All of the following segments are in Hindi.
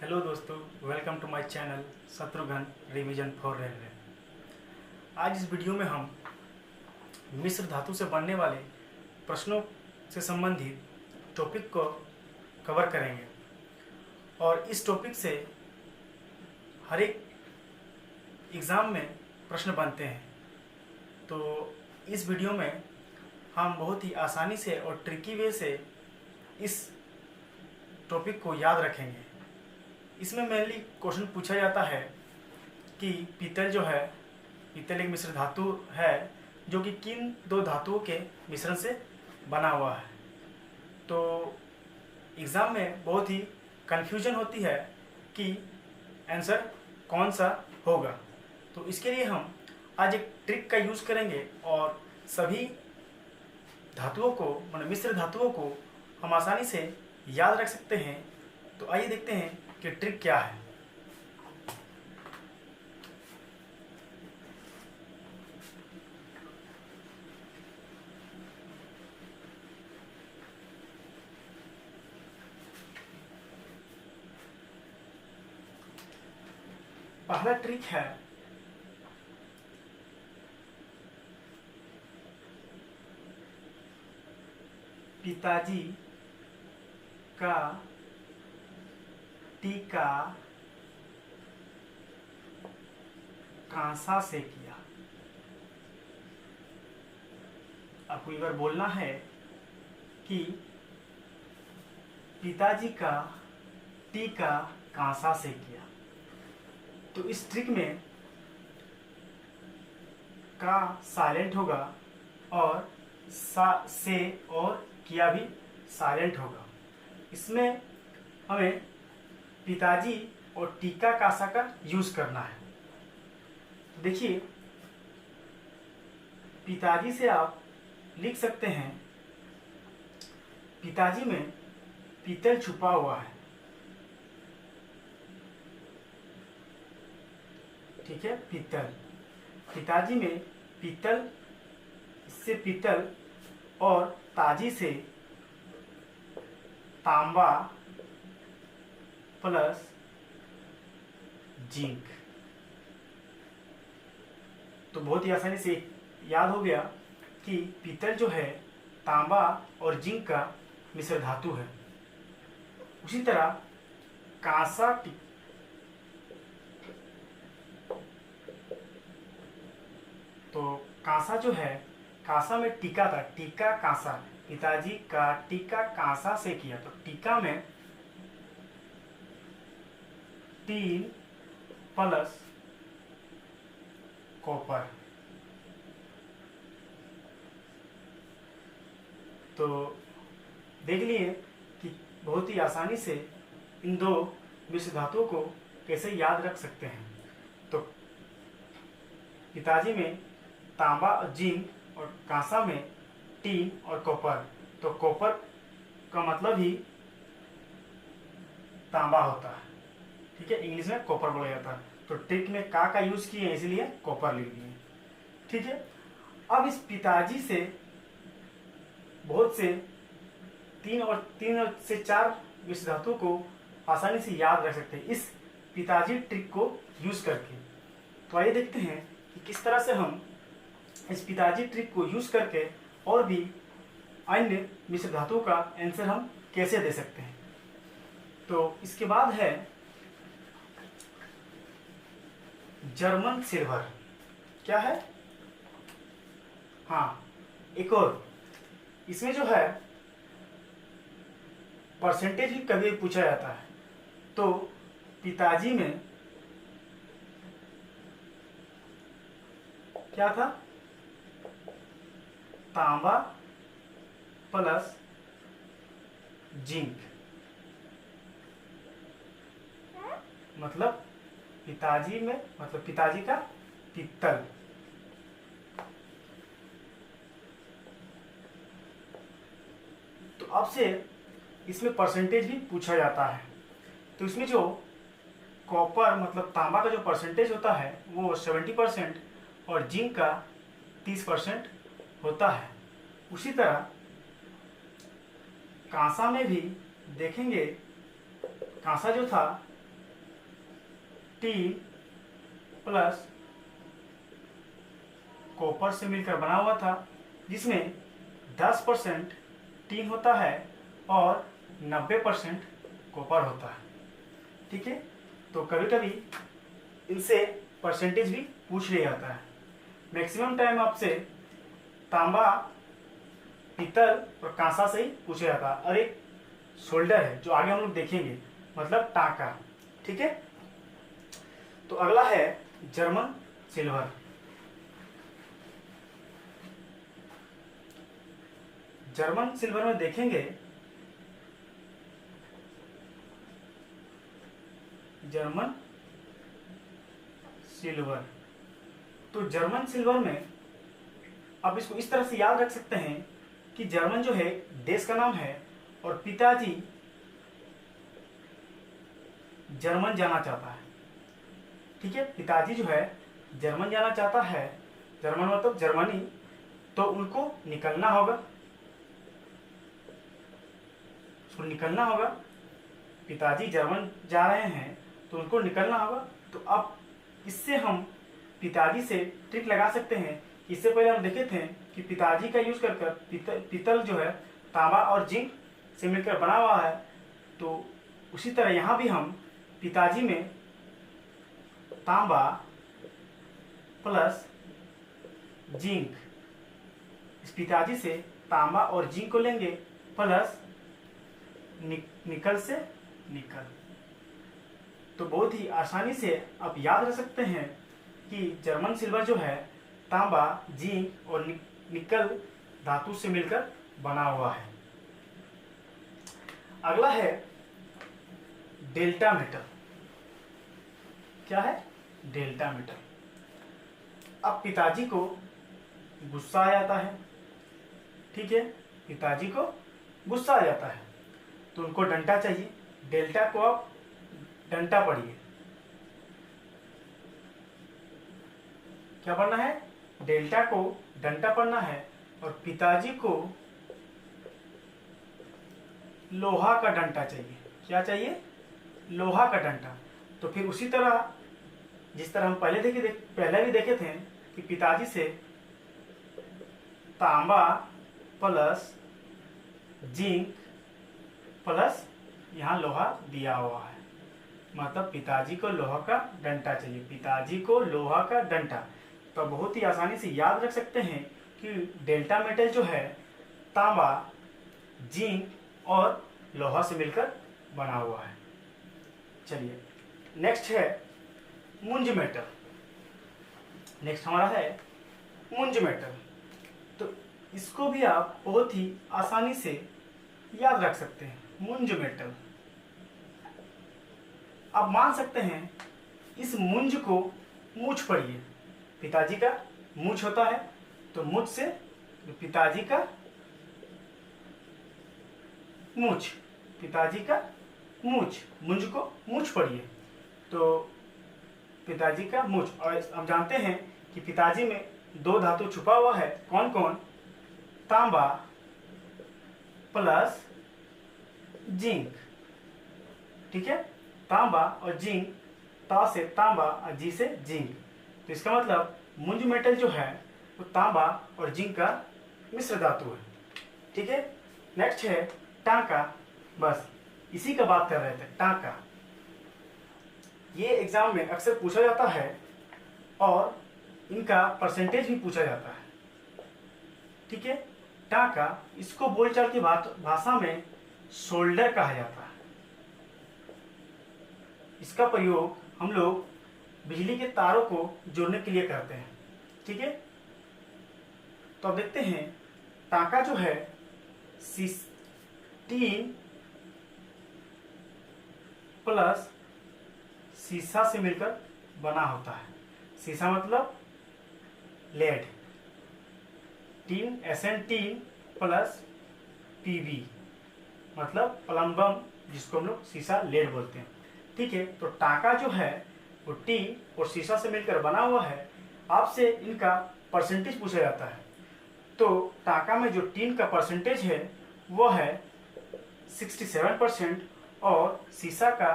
हेलो दोस्तों, welcome to my channel Shatrughan revision for railway. आज इस वीडियो में हम मिश्र धातु से बनने वाले प्रश्नों से संबंधित टॉपिक को कवर करेंगे और इस टॉपिक से हर एक एग्ज़ाम में प्रश्न बनते हैं। तो इस वीडियो में हम बहुत ही आसानी से और ट्रिकी वे से इस टॉपिक को याद रखेंगे। इसमें मेनली क्वेश्चन पूछा जाता है कि पीतल जो है, पीतल एक मिश्र धातु है जो कि किन दो धातुओं के मिश्रण से बना हुआ है। तो एग्ज़ाम में बहुत ही कन्फ्यूजन होती है कि आंसर कौन सा होगा। तो इसके लिए हम आज एक ट्रिक का यूज़ करेंगे और सभी धातुओं को, मतलब मिश्र धातुओं को हम आसानी से याद रख सकते हैं। तो आइए देखते हैं कि ट्रिक क्या है। पहला ट्रिक है पिताजी का टीका कांसा से किया। आपको एक बार बोलना है कि पिताजी का टीका कांसा से किया। तो इस ट्रिक में का साइलेंट होगा और सा से और किया भी साइलेंट होगा। इसमें हमें पिताजी और टीका कांसा का यूज करना है। देखिए, पिताजी से आप लिख सकते हैं, पिताजी में पीतल छुपा हुआ है। ठीक है, पीतल, पिताजी में पीतल, इससे पीतल और ताजी से तांबा प्लस जिंक। तो बहुत ही आसानी से याद हो गया कि पीतल जो है तांबा और जिंक का मिश्र धातु है। उसी तरह कांसा, तो कांसा जो है, कांसा में टीका था, टीका कांसा, पिताजी का टीका कांसा से किया। तो टीका में 3 प्लस कॉपर। तो देख लिए कि बहुत ही आसानी से इन दो मिश्र धातुओं को कैसे याद रख सकते हैं। तो पिताजी में तांबा और जिंक और कांसा में टीन और कॉपर। तो कॉपर का मतलब ही तांबा होता है। ठीक है, इंग्लिश में कॉपर बोला जाता है। तो ट्रिक में का यूज किए इसलिए कॉपर लिख दिए। ठीक है, अब इस पिताजी से बहुत से 3 से 4 मिश्र धातुओं को आसानी से याद रख सकते हैं इस पिताजी ट्रिक को यूज करके। तो आइए देखते हैं कि किस तरह से हम इस पिताजी ट्रिक को यूज करके और भी अन्य मिश्र धातुओं का आंसर हम कैसे दे सकते हैं। तो इसके बाद है जर्मन सिल्वर। क्या है? हाँ, एक और इसमें जो है परसेंटेज भी कभी पूछा जाता है। तो पिताजी में क्या था? तांबा प्लस जिंक, मतलब पिताजी में, मतलब पिताजी का पीतल। तो अब से इसमें परसेंटेज भी पूछा जाता है। तो इसमें जो कॉपर मतलब तांबा का जो परसेंटेज होता है वो 70% और जिंक का 30% होता है। उसी तरह कांसा में भी देखेंगे, कांसा जो था टीन प्लस कॉपर से मिलकर बना हुआ था, जिसमें 10% टीन होता है और 90% कॉपर होता है। ठीक है, तो कभी कभी इनसे परसेंटेज भी पूछ लिया जाता है। मैक्सिमम टाइम आपसे तांबा, पीतल और कांसा से ही पूछा जाता है। और एक शोल्डर है जो आगे हम लोग देखेंगे, मतलब टांका। ठीक है, तो अगला है जर्मन सिल्वर। जर्मन सिल्वर में देखेंगे, जर्मन सिल्वर। तो जर्मन सिल्वर में आप इसको इस तरह से याद रख सकते हैं कि जर्मन जो है देश का नाम है और पिताजी जर्मन जाना चाहता है। ठीक है, पिताजी जो है जर्मन जाना चाहता है, जर्मन मतलब जर्मनी, तो उनको निकलना होगा, उसको निकलना होगा। पिताजी जर्मन जा रहे हैं तो उनको निकलना होगा। तो अब इससे हम पिताजी से ट्रिक लगा सकते हैं। इससे पहले हम देखे थे कि पिताजी का यूज कर पीतल जो है तांबा और जिंक से मिलकर बना हुआ है, तो उसी तरह यहाँ भी हम पिताजी में तांबा प्लस जिंक, इस पिताजी से तांबा और जिंक को लेंगे प्लस निकल से निकल। तो बहुत ही आसानी से आप याद रख सकते हैं कि जर्मन सिल्वर जो है तांबा, जिंक और निकल धातु से मिलकर बना हुआ है। अगला है डेल्टा मेटल। क्या है? Delta metal. अब पिताजी को गुस्सा आ जाता है। ठीक है, पिताजी को गुस्सा आ जाता है तो उनको डंडा चाहिए। डेल्टा को आप डंडा पढ़िए। क्या पढ़ना है? डेल्टा को डंडा पढ़ना है। और पिताजी को लोहा का डंडा चाहिए। क्या चाहिए? लोहा का डंडा। तो फिर उसी तरह जिस तरह हम पहले भी देखे थे कि पिताजी से तांबा प्लस जिंक प्लस यहाँ लोहा दिया हुआ है, मतलब पिताजी को लोहा का डंडा चाहिए। पिताजी को लोहा का डंडा। तो बहुत ही आसानी से याद रख सकते हैं कि डेल्टा मेटल जो है तांबा, जिंक और लोहा से मिलकर बना हुआ है। चलिए नेक्स्ट है मुंज मेटल। नेक्स्ट हमारा है मुंज मेटल। तो इसको भी आप बहुत ही आसानी से याद रख सकते हैं। मुंज मेटल, आप मान सकते हैं इस मुंज को मूछ पढ़िए। पिताजी का मूछ होता है तो मूछ से पिताजी का मूछ, पिताजी का मूछ, मुंज को मूछ पढ़िए तो पिताजी का मूछ। और हम जानते हैं कि पिताजी में दो धातु छुपा हुआ है। कौन कौन? तांबा प्लस जिंक। ठीक है, तांबा और जिंक, ता से तांबा और जी से जिंक। तो इसका मतलब मुंज मेटल जो है वो तांबा और जिंक का मिश्र धातु है। ठीक है, नेक्स्ट है टांका। बस इसी का बात कर रहे थे, टांका। ये एग्जाम में अक्सर पूछा जाता है और इनका परसेंटेज भी पूछा जाता है। ठीक है, टांका, इसको बोलचाल की भाषा में शोल्डर कहा जाता है। इसका प्रयोग हम लोग बिजली के तारों को जोड़ने के लिए करते हैं। ठीक है, तो अब देखते हैं टांका जो है टीन प्लस सीसा से मिलकर बना होता है। सीसा मतलब lead. Tin SN tin plus PB मतलब प्लम्बम, जिसको हम लोग सीसा लेड बोलते हैं। ठीक है, तो टांका जो है वो टीन और सीसा से मिलकर बना हुआ है। आपसे इनका परसेंटेज पूछा जाता है। तो टांका में जो टीन का परसेंटेज है वो है 67% और सीसा का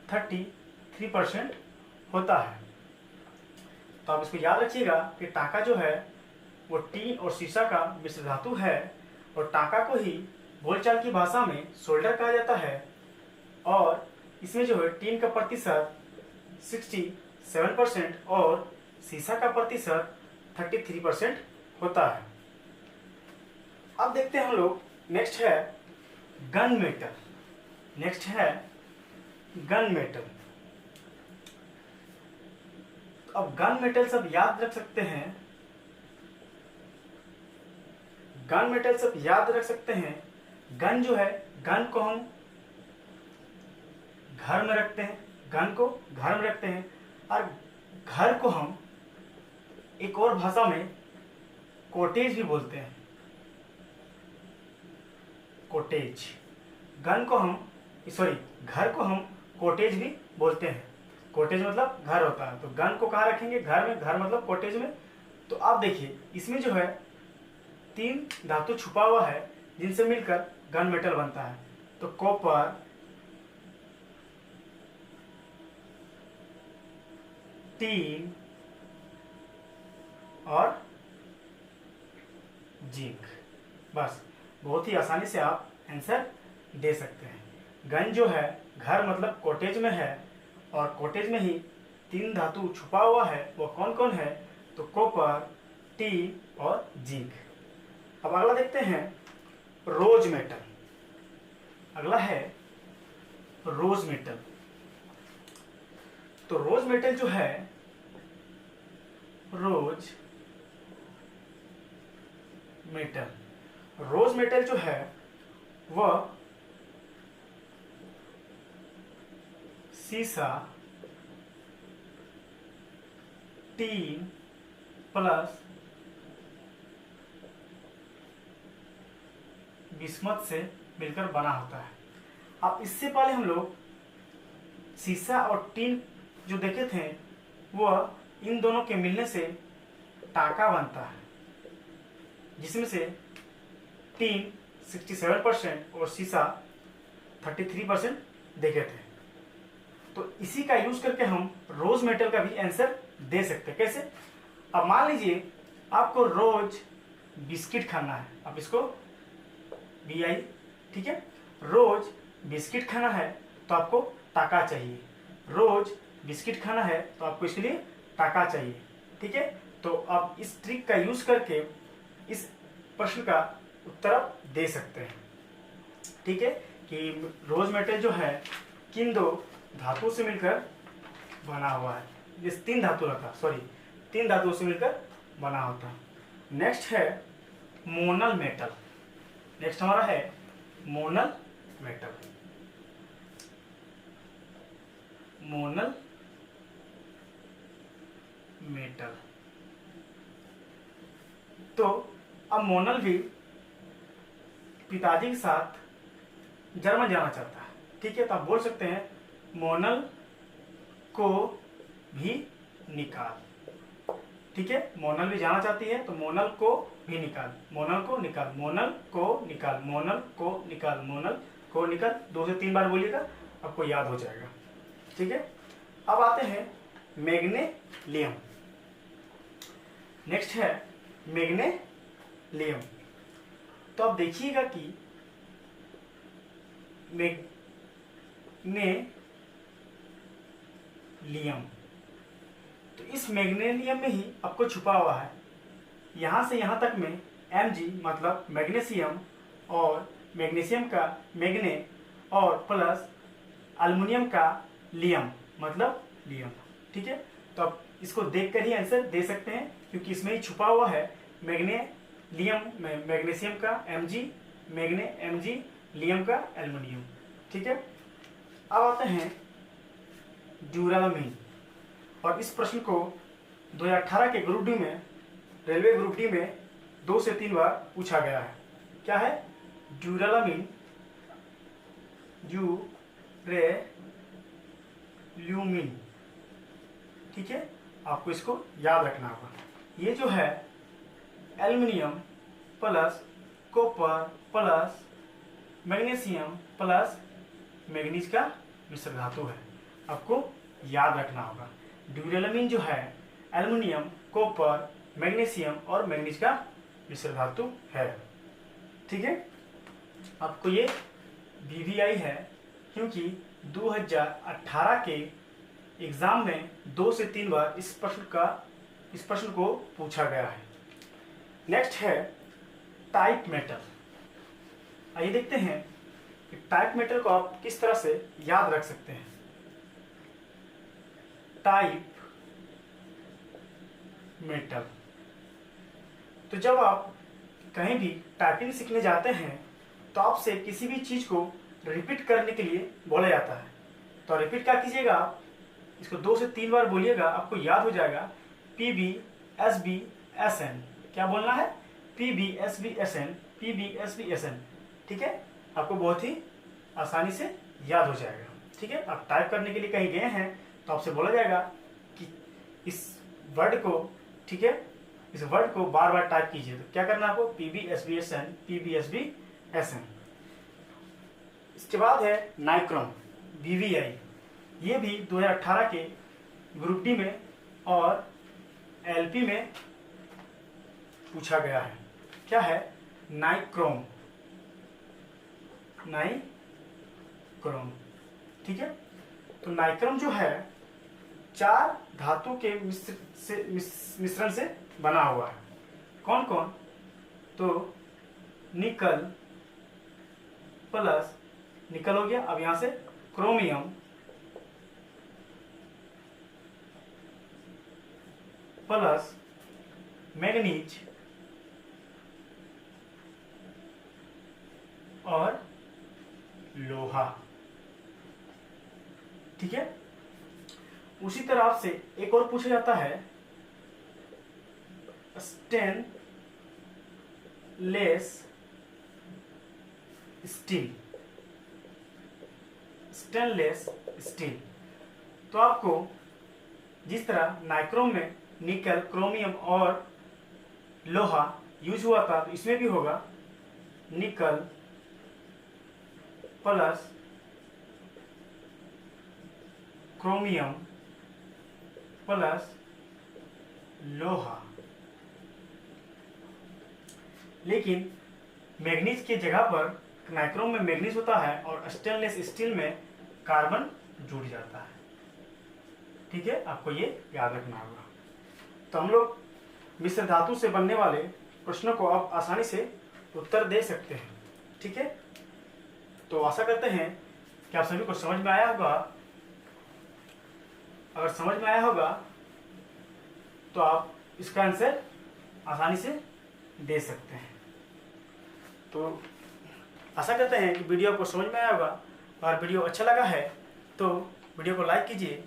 33% होता है। तो आप इसको याद रखिएगा कि टाका जो है वो टीन और शीशा का मिश्र धातु है, और टाका को ही बोलचाल की भाषा में सोल्डर कहा जाता है, और इसमें जो है टीन का प्रतिशत 67% और शीशा का प्रतिशत 33% होता है। अब देखते हैं हम लोग, नेक्स्ट है गन मेटल। नेक्स्ट है गन मेटल। अब गन मेटल सब याद रख सकते हैं, गन मेटल सब याद रख सकते हैं। गन जो है, गन को हम घर में रखते हैं, गन को घर में रखते हैं, और घर को हम एक और भाषा में कॉटेज भी बोलते हैं। कॉटेज, गन को हम घर को हम कॉटेज भी बोलते हैं। कॉटेज मतलब घर होता है, तो गन को कहाँ रखेंगे? घर में। घर मतलब कॉटेज में। तो आप देखिए इसमें जो है 3 धातु छुपा हुआ है जिनसे मिलकर गन मेटल बनता है। तो कॉपर, टीन और जिंक। बस बहुत ही आसानी से आप आंसर दे सकते हैं। गन जो है घर मतलब कॉटेज में है, और कॉटेज में ही 3 धातु छुपा हुआ है। वो कौन कौन है? तो कॉपर, टीन और जिंक। अब अगला देखते हैं रोज मेटल। अगला है रोज मेटल। तो रोज मेटल जो है, रोज मेटल जो है वह सीसा, टीन प्लस बिस्मथ से मिलकर बना होता है। अब इससे पहले हम लोग सीसा और टीन जो देखे थे, वह इन दोनों के मिलने से टाका बनता है, जिसमें से टीन 67% और शीशा 33% देखे थे। तो इसी का यूज करके हम रोज मेटल का भी आंसर दे सकते हैं। कैसे? अब मान लीजिए आपको रोज बिस्किट खाना है, अब इसको BI, ठीक है, रोज बिस्किट खाना है तो आपको टाका चाहिए। रोज बिस्किट खाना है तो आपको इसके लिए टाका चाहिए। ठीक है, तो आप इस ट्रिक का यूज करके इस प्रश्न का उत्तर आप दे सकते हैं। ठीक है, कि रोज मेटल जो है किन 2 धातुओं से मिलकर बना हुआ है। इस 3 धातुओं से मिलकर बना होता है। नेक्स्ट है मोनल मेटल। नेक्स्ट हमारा है मोनल मेटल। मोनल मेटल। तो अब मोनल भी पिताजी के साथ जर्मन जाना चाहता है। ठीक है, तो आप बोल सकते हैं मोनल को भी निकाल। ठीक है, मोनल भी जाना चाहती है तो मोनल को भी निकाल, मोनल को निकाल, मोनल को निकाल, मोनल को निकाल, मोनल को निकाल। 2 से 3 बार बोलिएगा, आपको याद हो जाएगा। ठीक है, अब आते हैं मैग्नेलियम। नेक्स्ट है मैग्नेलियम। तो आप देखिएगा कि मैग्नेलियम, तो इस मैग्नेलियम में ही आपको छुपा हुआ है, यहाँ से यहाँ तक में Mg मतलब मैग्नीशियम, और मैग्नीशियम का मैग्ने, और प्लस अल्युमिनियम का लियम मतलब लियम। ठीक है, तो आप इसको देखकर ही आंसर दे सकते हैं, क्योंकि इसमें ही छुपा हुआ है मैग्नेलियम, मैग्नीशियम का Mg, मैग्ने Mg, लियम का एल्युमिनियम। ठीक है, अब आते हैं ड्यूरामीन, और इस प्रश्न को 2018 के ग्रुप डी में, रेलवे ग्रुप डी में 2 से 3 बार पूछा गया है। क्या है? ड्यूरामीन, ड्यूरेल्यूमिन। ठीक है, आपको इसको याद रखना होगा। ये जो है aluminium plus copper plus magnesium plus manganese का मिश्र धातु है, आपको याद रखना होगा। ड्यूरेलमीन जो है एल्युमिनियम, कॉपर, मैग्नीशियम और मैग्नीज का मिश्र धातु है। ठीक है, आपको ये VVI है क्योंकि 2018 के एग्जाम में 2 से 3 बार इस प्रश्न को पूछा गया है। नेक्स्ट है टाइप मेटल। आइए देखते हैं कि टाइप मेटल को आप किस तरह से याद रख सकते हैं। टाइप मेटल, तो जब आप कहीं भी टाइपिंग सीखने जाते हैं तो आपसे किसी भी चीज को रिपीट करने के लिए बोला जाता है। तो रिपीट क्या कीजिएगा, आप इसको 2 से 3 बार बोलिएगा, आपको याद हो जाएगा। PBSBSN, क्या बोलना है? PBSBSN, PBSBSN। ठीक है, आपको बहुत ही आसानी से याद हो जाएगा। ठीक है, आप टाइप करने के लिए कहीं गए हैं तो आपसे बोला जाएगा कि इस वर्ड को, ठीक है, इस वर्ड को बार बार टाइप कीजिए। तो क्या करना है आपको? PBSBSN, PBSBSN। इसके बाद है नाइक्रोम, VVI। ये भी 2018 के ग्रुप डी में और LP में पूछा गया है। क्या है? Nichrome, nichrome. ठीक है, तो नाइक्रोम जो है 4 धातु के मिश्रण से बना हुआ है। कौन कौन? तो निकल प्लस, निकल हो गया, अब यहां से क्रोमियम प्लस मैग्नीज और लोहा। ठीक है, उसी तरह से एक और पूछा जाता है स्टेनलेस स्टील, स्टेनलेस स्टील। तो आपको जिस तरह नाइक्रोम में निकल, क्रोमियम और लोहा यूज हुआ था, तो इसमें भी होगा निकल प्लस क्रोमियम प्लस लोहा। लेकिन मैग्नीज की जगह पर नाइक्रोम में मैग्नीज होता है और स्टेनलेस स्टील में कार्बन जुड़ जाता है। ठीक है, आपको ये याद रखना होगा। तो हम लोग मिश्र धातु से बनने वाले प्रश्नों को आप आसानी से उत्तर दे सकते हैं। ठीक है, तो आशा करते हैं कि आप सभी को समझ में आया होगा। अगर समझ में आया होगा तो आप इसका आंसर आसानी से दे सकते हैं। तो आशा करते हैं कि वीडियो आपको समझ में आया होगा। और वीडियो अच्छा लगा है तो वीडियो को लाइक कीजिए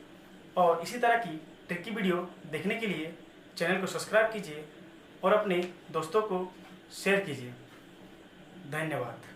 और इसी तरह की ट्रिकी वीडियो देखने के लिए चैनल को सब्सक्राइब कीजिए और अपने दोस्तों को शेयर कीजिए। धन्यवाद।